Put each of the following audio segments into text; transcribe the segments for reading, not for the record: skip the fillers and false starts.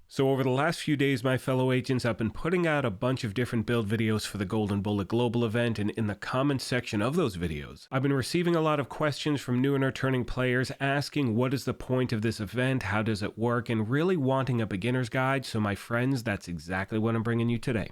So over the last few days, my fellow agents, I've been putting out a bunch of different build videos for the Golden Bullet Global event, and in the comments section of those videos, I've been receiving a lot of questions from new and returning players asking what is the point of this event, how does it work, and really wanting a beginner's guide. So my friends, that's exactly what I'm bringing you today.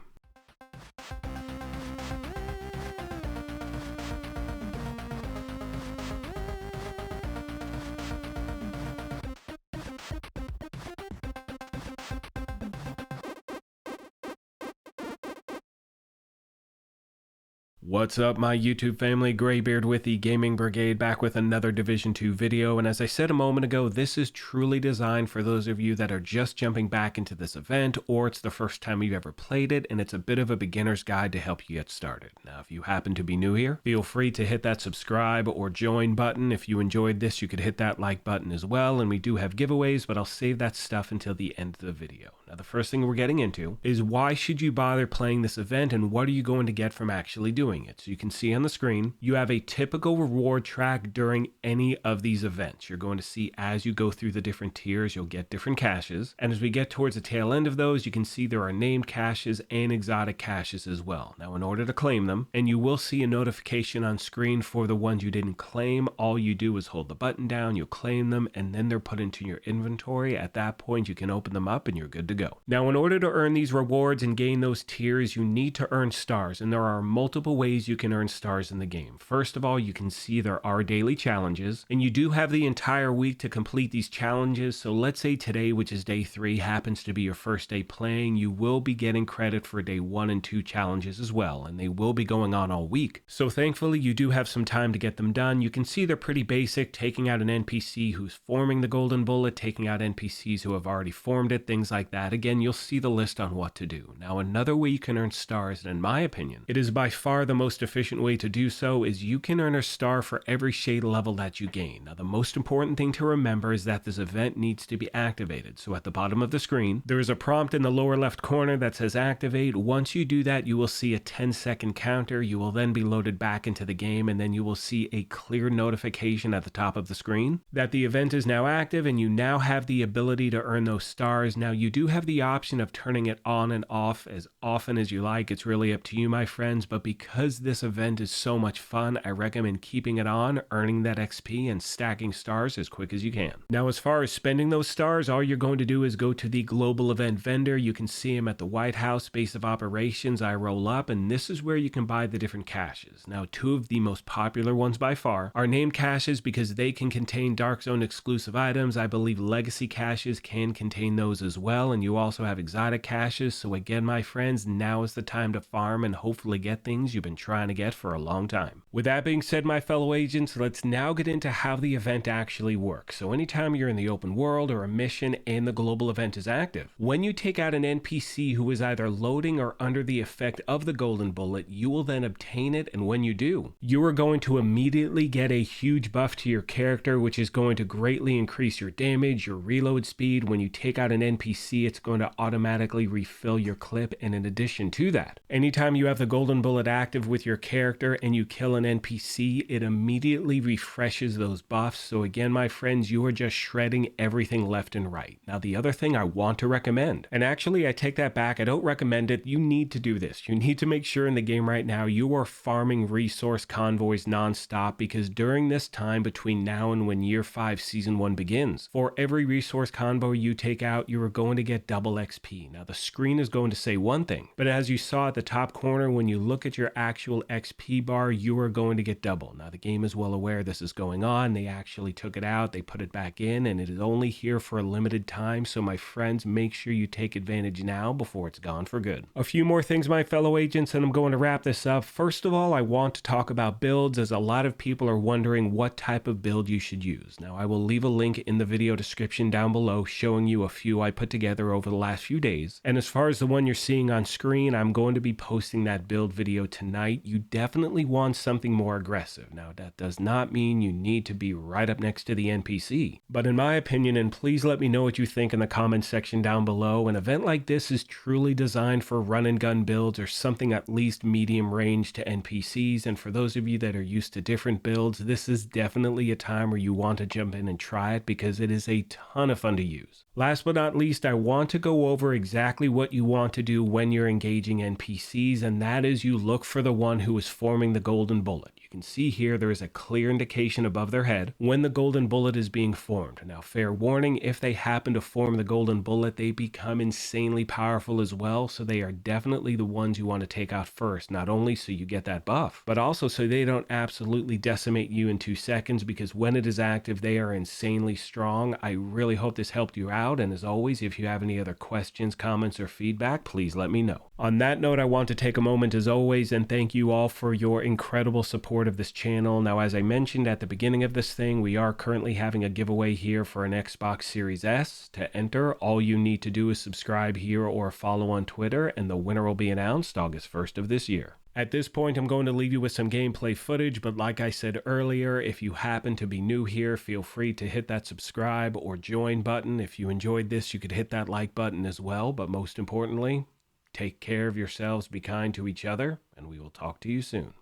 What's up, my YouTube family? Graybeard with the Gaming Brigade, back with another Division 2 video, and as I said a moment ago, this is truly designed for those of you that are just jumping back into this event, or it's the first time you've ever played it, and it's a bit of a beginner's guide to help you get started. Now, if you happen to be new here, feel free to hit that subscribe or join button. If you enjoyed this, you could hit that like button as well, and we do have giveaways, but I'll save that stuff until the end of the video. Now, the first thing we're getting into is why should you bother playing this event, and what are you going to get from actually doing it? So you can see on the screen, you have a typical reward track during any of these events. You're going to see as you go through the different tiers, you'll get different caches. And as we get towards the tail end of those, you can see there are named caches and exotic caches as well. Now, in order to claim them, and you will see a notification on screen for the ones you didn't claim, all you do is hold the button down, you'll claim them, and then they're put into your inventory. At that point, you can open them up and you're good to go. Now, in order to earn these rewards and gain those tiers, you need to earn stars, and there are multiple ways you can earn stars in the game. First of all, you can see there are daily challenges, and you do have the entire week to complete these challenges. So let's say today, which is day 3, happens to be your first day playing, you will be getting credit for day 1 and 2 challenges as well, and they will be going on all week. So thankfully, you do have some time to get them done. You can see they're pretty basic, taking out an NPC who's forming the Golden Bullet, taking out NPCs who have already formed it, things like that. Again, you'll see the list on what to do. Now, another way you can earn stars, and in my opinion, it is by far the most efficient way to do so, is you can earn a star for every shade level that you gain. Now, the most important thing to remember is that this event needs to be activated. So at the bottom of the screen, there is a prompt in the lower left corner that says activate. Once you do that, you will see a 10-second counter. You will then be loaded back into the game, and then you will see a clear notification at the top of the screen that the event is now active and you now have the ability to earn those stars. Now, you do have the option of turning it on and off as often as you like. It's really up to you, my friends, but because this event is so much fun, I recommend keeping it on, earning that XP, and stacking stars as quick as you can. Now, as far as spending those stars, all you're going to do is go to the global event vendor. You can see him at the White House base of operations. I roll up, and this is where you can buy the different caches. Now, 2 of the most popular ones by far are named caches because they can contain Dark Zone exclusive items. I believe legacy caches can contain those as well, and you also have exotic caches. So again, my friends, now is the time to farm and hopefully get things you've been trying to get for a long time. With that being said, my fellow agents, let's now get into how the event actually works. So anytime you're in the open world or a mission and the global event is active, when you take out an NPC who is either loading or under the effect of the Golden Bullet, you will then obtain it, and when you do, you are going to immediately get a huge buff to your character, which is going to greatly increase your damage, your reload speed. When you take out an NPC, it's going to automatically refill your clip, and in addition to that, anytime you have the Golden Bullet active with your character and you kill an NPC, it immediately refreshes those buffs. So again, my friends, you are just shredding everything left and right. Now, the other thing I want to recommend, and actually I take that back, I don't recommend it, you need to do this. You need to make sure in the game right now you are farming resource convoys non-stop, because during this time between now and when year 5 season 1 begins, for every resource convoy you take out, you are going to get double XP. Now, the screen is going to say one thing, but as you saw at the top corner, when you look at your actual XP bar, you are going to get double. Now, the game is well aware this is going on. They actually took it out, they put it back in, and it is only here for a limited time. So my friends, make sure you take advantage now before it's gone for good. A few more things, my fellow agents, and I'm going to wrap this up. First of all, I want to talk about builds, as a lot of people are wondering what type of build you should use. Now, I will leave a link in the video description down below showing you a few I put together over the last few days. And as far as the one you're seeing on screen, I'm going to be posting that build video tonight. night, you definitely want something more aggressive. Now, that does not mean you need to be right up next to the NPC, but in my opinion, and please let me know what you think in the comments section down below, an event like this is truly designed for run and gun builds or something at least medium range to NPCs, and for those of you that are used to different builds, this is definitely a time where you want to jump in and try it because it is a ton of fun to use. Last but not least, I want to go over exactly what you want to do when you're engaging NPCs, and that is you look for the one who is forming the golden bullet. You can see here there is a clear indication above their head when the golden bullet is being formed. Now, fair warning, if they happen to form the golden bullet, they become insanely powerful as well, so they are definitely the ones you want to take out first, not only so you get that buff, but also so they don't absolutely decimate you in 2 seconds, because when it is active, they are insanely strong. I really hope this helped you out, and as always, if you have any other questions, comments, or feedback, please let me know. On that note, I want to take a moment as always and thank you all for your incredible support of this channel. Now, as I mentioned at the beginning of this thing, we are currently having a giveaway here for an Xbox Series S. To enter, all you need to do is subscribe here or follow on Twitter, and the winner will be announced August 1st of this year. At this point, I'm going to leave you with some gameplay footage, but like I said earlier, if you happen to be new here, feel free to hit that subscribe or join button. If you enjoyed this, you could hit that like button as well, but most importantly, take care of yourselves, be kind to each other, and we will talk to you soon.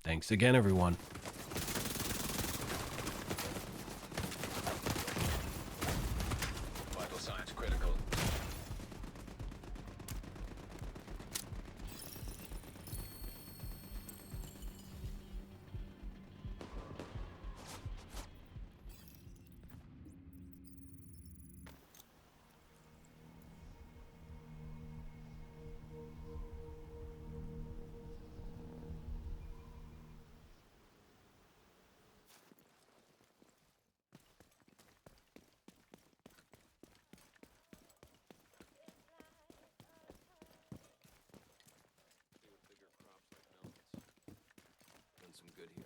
Thanks again, everyone. Vital signs critical. Some good here.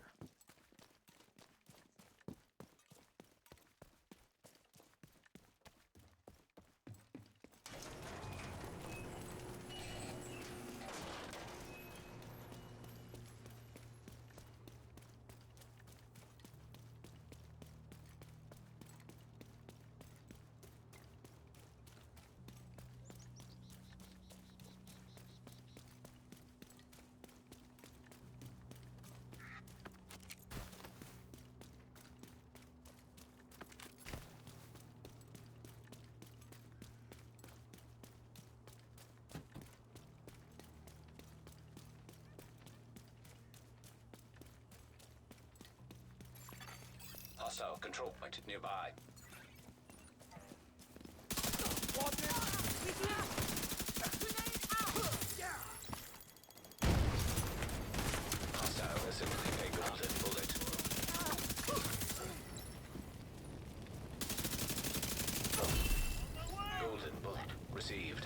Hostile control point nearby. Hostile assembling a golden bullet. Golden bullet received.